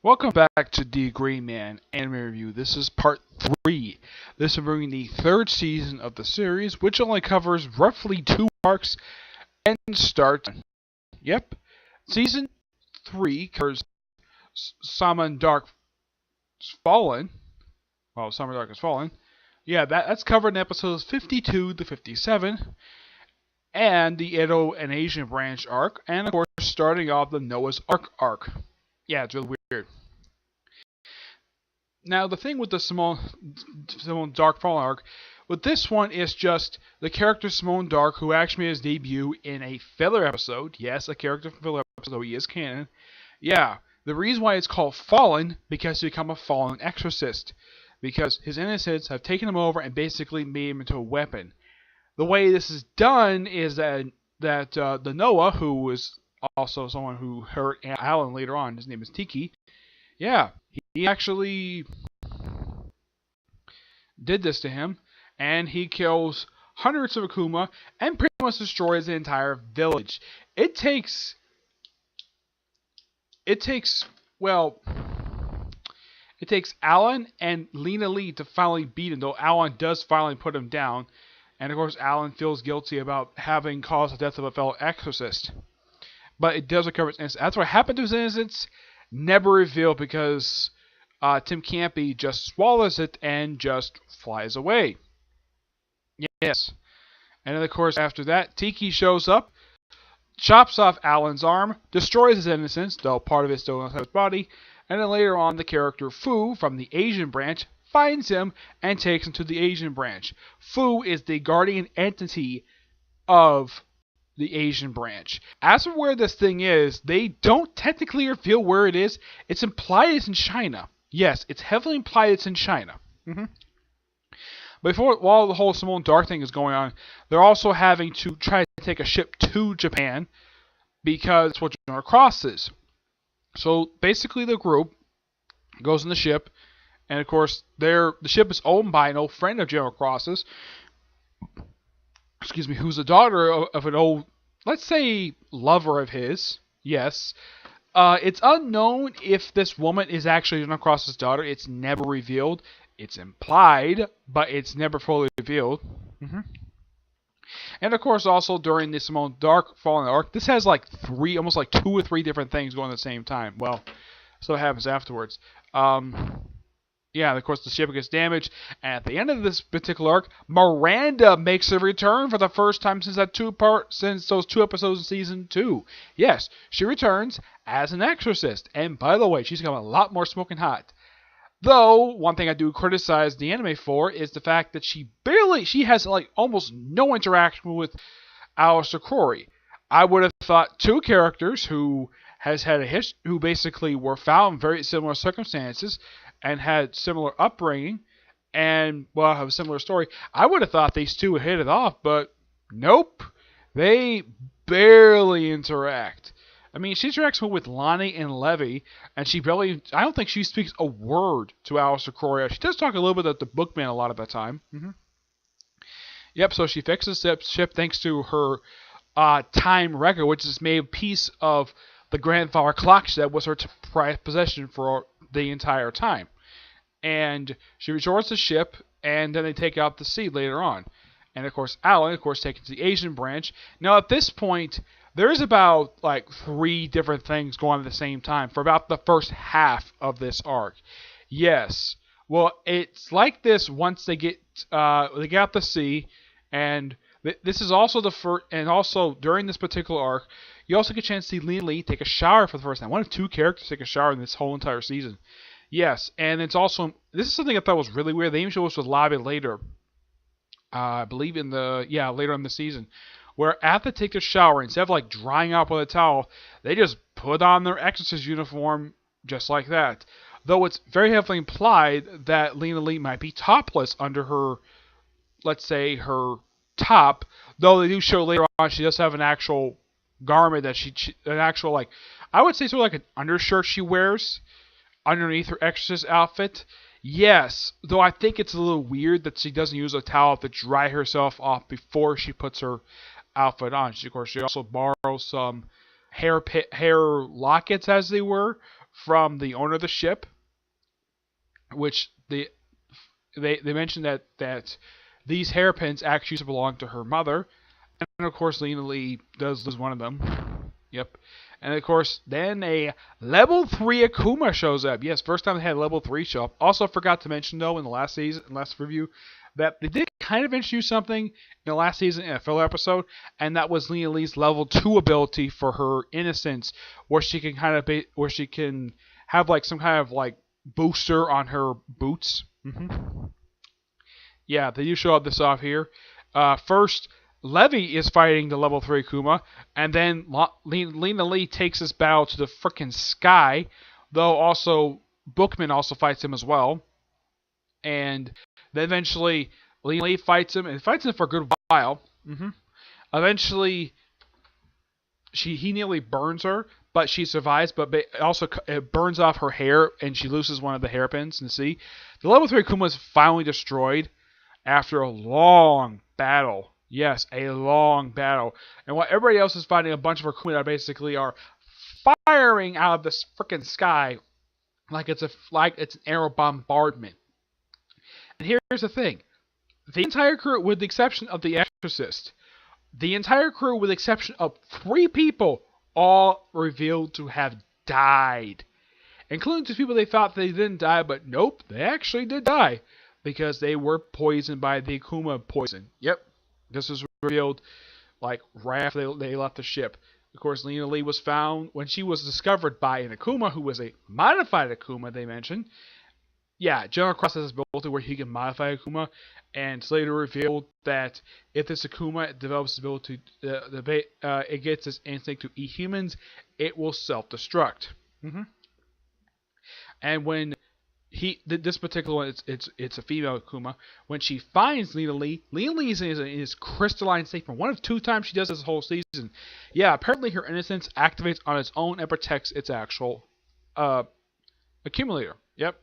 Welcome back to The Gray Man Anime Review. This is part 3. This is bringing the third season of the series, which only covers roughly 2 arcs and starts. Yep, season 3 covers Summon Dark Fallen. Well, Summon Dark has Fallen. Yeah, that's covered in episodes 52 to 57, and the Edo and Asian branch arc, and of course, starting off the Noah's Ark. Yeah, it's really weird. Now, the thing with the Simone Dark Fallen arc, with this one is just the character Simone Dark, who actually made his debut in a filler episode. Yes, a character from filler episode, so he is canon. Yeah, the reason why it's called Fallen, because he become a fallen exorcist. Because his innocents have taken him over and basically made him into a weapon. The way this is done is that the Noah, who was also someone who hurt Alan later on, his name is Tiki. Yeah, he actually did this to him, and he kills hundreds of Akuma and pretty much destroys the entire village. It takes well, it takes Alan and Lena Lee to finally beat him, though Alan does finally put him down. And of course, Alan feels guilty about having caused the death of a fellow exorcist. But it does recover his innocence. That's what happened to his innocence. Never revealed because Tim Campy just swallows it and just flies away. Yes. And then, of course, after that, Tiki shows up, chops off Alan's arm, destroys his innocence, though part of it still inside his body, and then later on, the character Fu from the Asian branch finds him and takes him to the Asian branch. Fu is the guardian entity of the Asian branch. As for where this thing is, they don't technically reveal where it is. It's implied it's in China. Yes, it's heavily implied it's in China. While the whole Simone Dark thing is going on, they're also having to try to take a ship to Japan because that's what General Cross is. So basically, the group goes in the ship, and of course, the ship is owned by an old friend of General Cross's. Who's the daughter of an old, let's say, lover of his. Yes. It's unknown if this woman is actually General Cross's daughter. It's never revealed. It's implied, but it's never fully revealed. And of course, also during the Simone Dark Fallen arc, this has like almost like 2 or 3 different things going at the same time. Well, so it happens afterwards. Yeah, of course, the ship gets damaged, and at the end of this particular arc, Miranda makes a return for the first time since those 2 episodes in season 2. Yes, she returns as an exorcist, and by the way, she's become a lot more smoking hot. Though, one thing I do criticize the anime for is the fact that she has like almost no interaction with Aleister Crowley. I would have thought 2 characters who who basically were found in very similar circumstances and had similar upbringing and, well, have a similar story. I would have thought these 2 would hit it off, but nope. They barely interact. I mean, she interacts with Lonnie and Levy, and I don't think she speaks a word to Aleister Crowley. She does talk a little bit at the Bookman a lot of the time. Yep, so she fixes the ship thanks to her time record, which is made a piece of the grandfather clock that was her prized possession for the entire time. And she restores the ship, and then they take out the sea later on. And of course, Alan, taken to the Asian branch. Now, at this point, there's about like 3 different things going on at the same time for about the first half of this arc. Yes. Well, it's like this once they get out the sea, and this is also the first, and also during this particular arc, you also get a chance to see Lena Lee take a shower for the first time. One of 2 characters take a shower in this whole entire season. Yes, and it's also, this is something I thought was really weird. They even show us with Labi later. I believe later in the season, where after they take a shower, instead of like drying out with a towel, they just put on their exorcist uniform just like that. Though it's very heavily implied that Lena Lee might be topless under her, let's say, her top. Though they do show later on she does have an actual garment that I would say sort of like an undershirt she wears underneath her exorcist outfit. Yes, though I think it's a little weird that she doesn't use a towel to dry herself off before she puts her outfit on. Of course, she also borrows some hair lockets, as they were, from the owner of the ship, which they mentioned that these hairpins actually used to belong to her mother, and of course Lena Lee does lose one of them. Yep. And of course, then a level 3 Akuma shows up. Yes, first time they had level 3 show up. Also forgot to mention though in the last review, that they did kind of introduce something in the last season in a filler episode, and that was Lena Lee's level 2 ability for her innocence, where she can have like some kind of like booster on her boots. Yeah, they do show up this off here. First, Levy is fighting the level 3 Akuma, and then Lena Lee takes this battle to the frickin' sky, though also Bookman also fights him as well. And then eventually Lena Lee fights him, and fights him for a good while. Eventually, he nearly burns her, but she survives, but also it burns off her hair, and she loses one of the hairpins. And see, the level 3 Akuma is finally destroyed after a long battle. Yes, a long battle. And while everybody else is fighting, a bunch of Akuma that basically are firing out of the frickin' sky like it's an aero bombardment. And here's the thing. The entire crew, with the exception of the Exorcist, the entire crew, with the exception of 3 people, all revealed to have died. Including 2 people they thought they didn't die, but nope, they actually did die. Because they were poisoned by the Akuma poison. Yep. This was revealed like right after they left the ship. Of course, Lena Lee was found when she was discovered by an Akuma who was a modified Akuma, they mentioned. Yeah, General Cross has this ability where he can modify Akuma, and it's later revealed that if this Akuma develops the ability, it gets this instinct to eat humans, it will self-destruct. And when this particular one, it's a female Akuma. When she finds Lena Lee is in his crystalline state for one of 2 times she does this whole season. Yeah, apparently her innocence activates on its own and protects its actual accumulator. Yep.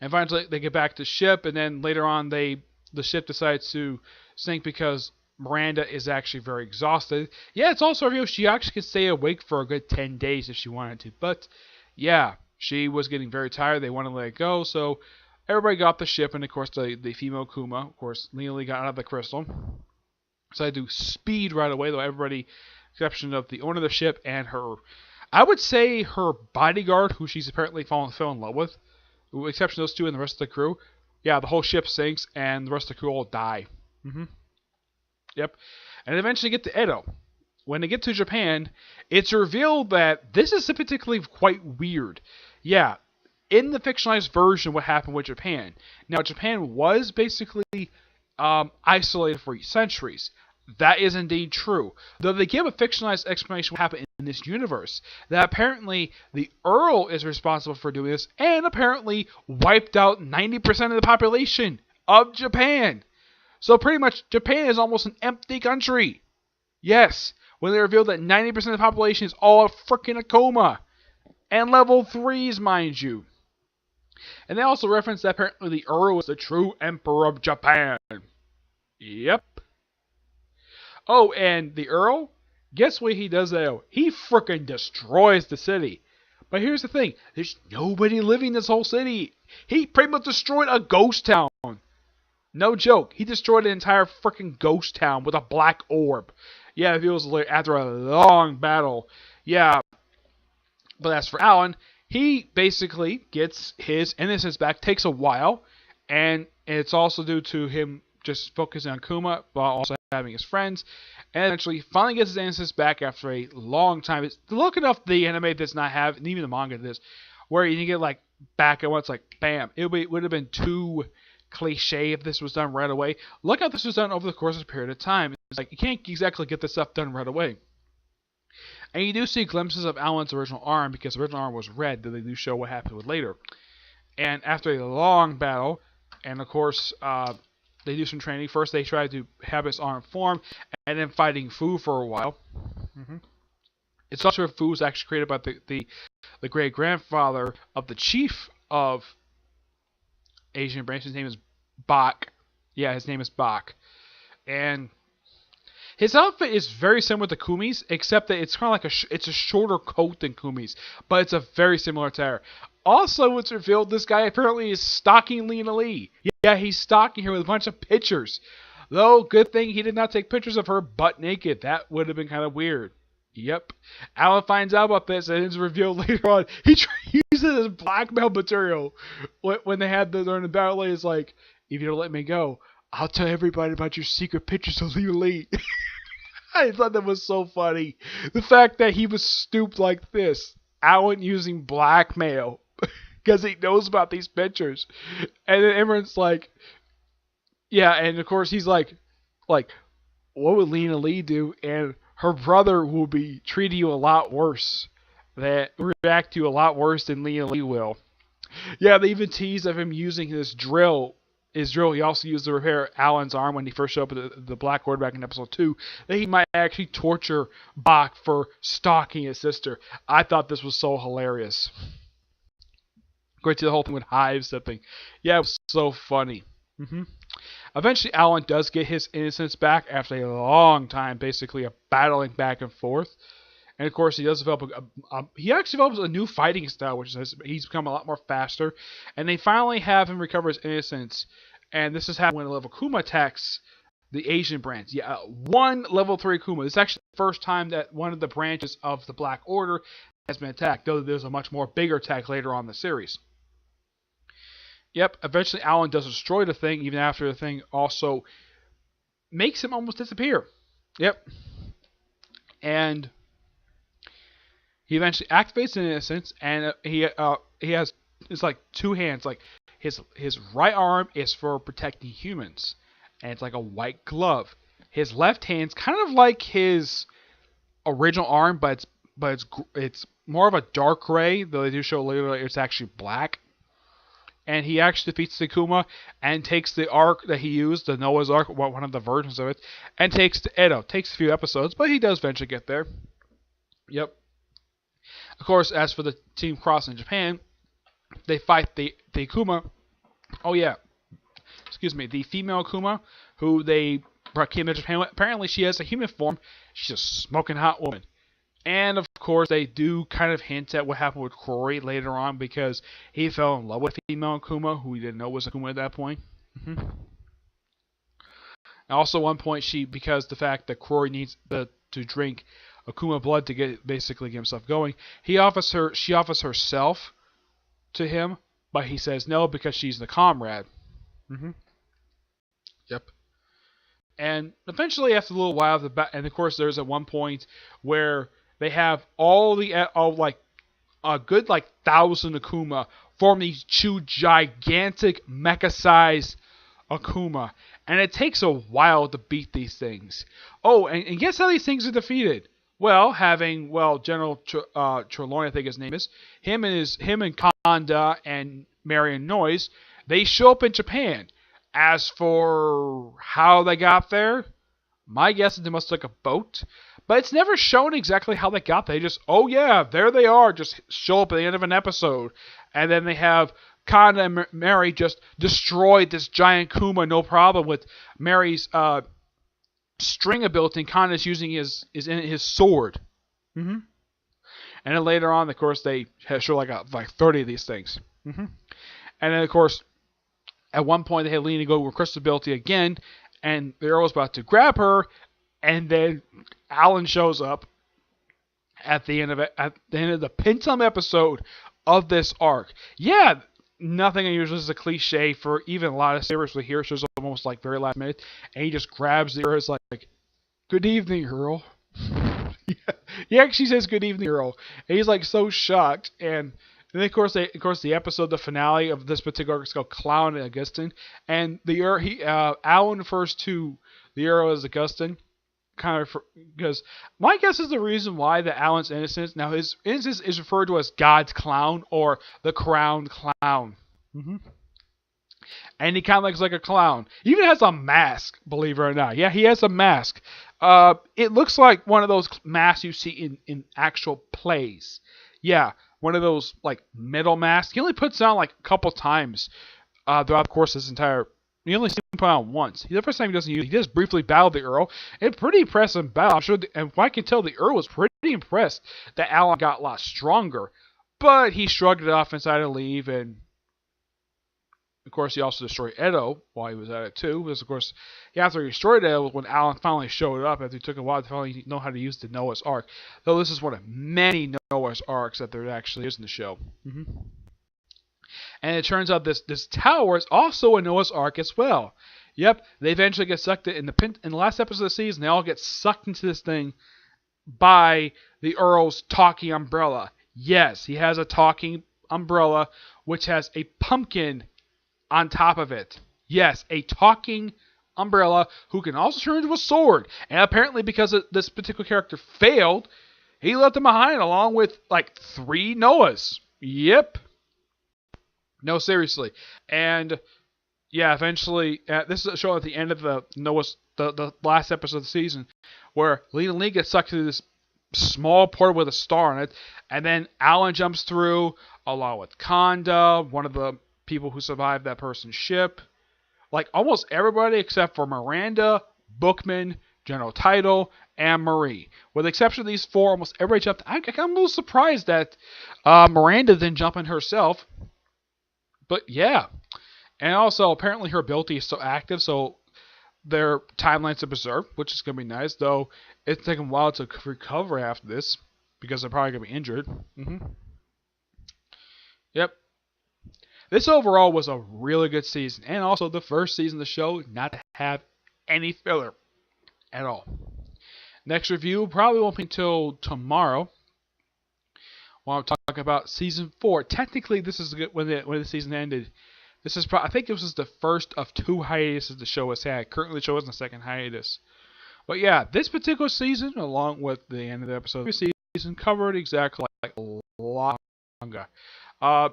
And finally, they get back to the ship, and then later on, the ship decides to sink because Miranda is actually very exhausted. Yeah, it's also revealed she actually could stay awake for a good 10 days if she wanted to, but yeah. She was getting very tired. They wanted to let it go, so everybody got off the ship, and of course the female Akuma, of course, Lena Lee got out of the crystal. So I do speed right away, though everybody, exception of the owner of the ship and her, I would say her bodyguard, who she's apparently fell in love with, with the exception of those 2 and the rest of the crew. Yeah, the whole ship sinks, and the rest of the crew all die. Yep. And eventually get to Edo. When they get to Japan, it's revealed that this is particularly quite weird. Yeah, in the fictionalized version, what happened with Japan. Now, Japan was basically isolated for centuries. That is indeed true. Though they give a fictionalized explanation of what happened in this universe. That apparently the Earl is responsible for doing this, and apparently wiped out 90% of the population of Japan. So pretty much, Japan is almost an empty country. Yes, when they revealed that 90% of the population is all frickin' Akuma. And level 3s, mind you. And they also reference that apparently the Earl is the true Emperor of Japan. Yep. Oh, and the Earl? Guess what he does though? He frickin' destroys the city. But here's the thing. There's nobody living in this whole city. He pretty much destroyed a ghost town. No joke. He destroyed an entire frickin' ghost town with a black orb. Yeah, it was after a long battle. Yeah. But as for Alan, he basically gets his innocence back. Takes a while, and it's also due to him just focusing on Kuma while also having his friends. And eventually, finally gets his innocence back after a long time. Look enough the anime does not have, and even the manga does, where you get like back at once, like bam. It would have been too cliche if this was done right away. Look how this was done over the course of a period of time. It's like you can't exactly get this stuff done right away. And you do see glimpses of Alan's original arm, because the original arm was red, though they do show what happened with later. And after a long battle, and of course, they do some training. First, they try to have his arm form, and then fighting Fu for a while. It's not sure if Fu was actually created by the great-grandfather of the chief of Asian branch. His name is Bak. Yeah, his name is Bak. And His outfit is very similar to Kumi's, except that it's kind of like it's a shorter coat than Kumi's, but it's a very similar attire. Also, it's revealed this guy apparently is stalking Lena Lee. Yeah, he's stalking her with a bunch of pictures. Though, good thing he did not take pictures of her butt naked. That would have been kind of weird. Yep. Alan finds out about this, and it's revealed later on. He uses it as blackmail material when they had during the battle. He's like, if you don't let me go, I'll tell everybody about your secret pictures of Lena Lee. I thought that was so funny. The fact that he was stooped like this. Alan using blackmail because he knows about these pictures. And then everyone's like, yeah, and of course he's like, what would Lena Lee do? And her brother will be treating you a lot worse. That react to you a lot worse than Lena Lee will. Yeah, they even tease of him using his drill. He also used to repair Alan's arm when he first showed up at the Black Order back in episode 2. That he might actually torture Bach for stalking his sister. I thought this was so hilarious. Going to the whole thing with Hive stepping. Yeah, it was so funny. Eventually, Alan does get his innocence back after a long time, basically, of battling back and forth. And of course, he does develop he actually develops a new fighting style, which is he's become a lot more faster. And they finally have him recover his innocence. And this has happened when a level Kuma attacks the Asian branch. Yeah, one level 3 Kuma. This is actually the first time that one of the branches of the Black Order has been attacked, though there's a much more bigger attack later on in the series. Yep, eventually Alan does destroy the thing, even after the thing also makes him almost disappear. Yep. And he eventually activates an innocence, and he has it's like two hands. Like his right arm is for protecting humans, and it's like a white glove. His left hand's kind of like his original arm, but it's more of a dark gray. Though they do show later it's actually black. And he actually defeats the Kuma and takes the Ark that he used, the Noah's Ark, one of the versions of it, and takes to Edo. Takes a few episodes, but he does eventually get there. Yep. Of course, as for the Team Cross in Japan, they fight the Kuma. Oh yeah, excuse me, the female Kuma, who they came to Japan with. Apparently, she has a human form. She's a smoking hot woman. And of course, they do kind of hint at what happened with Kuroi later on because he fell in love with female Kuma, who he didn't know was a Kuma at that point. And also, at one point, because the fact that Kuroi needs to drink Akuma blood to basically get himself going, she offers herself to him, but he says no because she's the comrade. Yep. And eventually, after a little while, and of course, there's at one point where they have a good 1,000 Akuma form these two gigantic mecha-sized Akuma, and it takes a while to beat these things. Oh, and guess how these things are defeated? Well, General Trelawney, I think his name is, him and Kanda and Marion Noise, they show up in Japan. As for how they got there, my guess is they must have took a boat. But it's never shown exactly how they got there. They just, oh yeah, there they are, just show up at the end of an episode. And then they have Kanda and Mary just destroyed this giant Kuma, no problem, with Mary's string ability, and Kanda's using his sword. And then later on, of course, they show like 30 of these things. And then, of course, at one point, they had Lena go with Crystal ability again, and the Arrow's about to grab her, and then Alan shows up at the end of the penultimate episode of this arc. Yeah, nothing unusual. This is a cliche for even a lot of series. We hear shows up almost like very last minute, and he just grabs the Arrow. It's like, "Good evening, Earl." He actually says, "Good evening, Earl," and he's like so shocked. And then of course the episode, the finale of this particular arc is called Clown and Augustine, and Alan refers to the Arrow as Augustine. Kind of because my guess is the reason why that Alan's innocence. Now his innocence is referred to as God's clown or the crowned clown. And he kind of looks like a clown. He even has a mask, believe it or not. Yeah, he has a mask. It looks like one of those masks you see in actual plays. Yeah, one of those like metal masks. He only puts it on like a couple times throughout the course of this entire You only see him put on once. The first time he doesn't use it, he just briefly battled the Earl. A pretty impressive battle. I'm sure, and I can tell the Earl was pretty impressed that Alan got a lot stronger. But he shrugged it off and decided to leave, and of course he also destroyed Edo while he was at it too. Because of course, after he destroyed Edo was when Alan finally showed up after he took a while to finally know how to use the Noah's Ark. Though this is one of many Noah's Arks that there actually is in the show. And it turns out this tower is also a Noah's Ark as well. Yep, they eventually get sucked in the last episode of the season. They all get sucked into this thing by the Earl's talking umbrella. Yes, he has a talking umbrella which has a pumpkin on top of it. Yes, a talking umbrella who can also turn into a sword. And apparently, because this particular character failed, he left them behind along with like 3 Noahs. Yep. No, seriously. And yeah, eventually, this is a show at the end of the last episode of the season, where Lena Lee gets sucked through this small portal with a star on it, and then Alan jumps through along with Conda, one of the people who survived that person's ship. Like almost everybody except for Miranda, Bookman, General Title, and Marie. With the exception of these 4, almost everybody jumped. I'm a little surprised that Miranda didn't jump in herself. But yeah. And also, apparently her ability is still active, so their timelines are preserved, which is going to be nice, though it's taking a while to recover after this, because they're probably going to be injured. Yep. This overall was a really good season, and also the first season of the show not to have any filler at all. Next review probably won't be until tomorrow. When I talk about season 4. Technically, this is when the season ended. This is I think this is the first of 2 hiatuses the show has had. Currently, the show is in the second hiatus. But yeah, this particular season, along with the end of the episode, this season covered exactly like a lot of manga.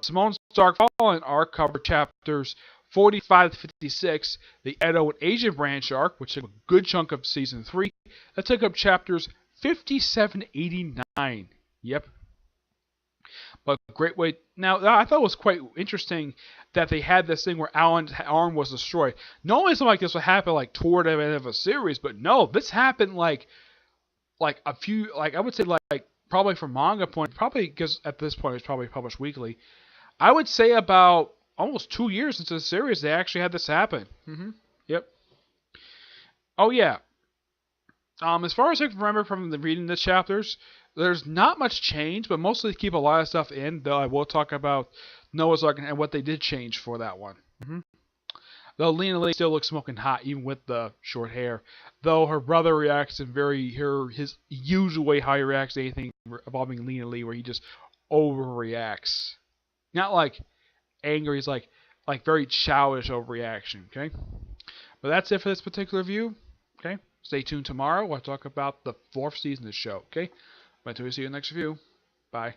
Simone's Dark Fallen arc covered chapters 45 to 56. The Edo and Asian branch arc, which took a good chunk of season 3, that took up chapters 57 to 89. Yep. But great way. Now, I thought it was quite interesting that they had this thing where Alan's arm was destroyed. Normally, something like this would happen like toward the end of a series, but no, this happened like a few, like I would say like probably from manga point, probably because at this point it's probably published weekly. I would say about almost 2 years into the series they actually had this happen. Yep. Oh yeah. As far as I can remember from the reading the chapters, there's not much change, but mostly keep a lot of stuff in, though I will talk about Noah's Ark and what they did change for that one. Though Lena Lee still looks smoking hot, even with the short hair. Though her brother reacts in his usual way how he reacts to anything involving Lena Lee, where he just overreacts. Not like angry, he's like very childish overreaction, okay? But that's it for this particular review, okay? Stay tuned tomorrow. We'll talk about the 4th season of the show, okay? Until we see you in the next review. Bye.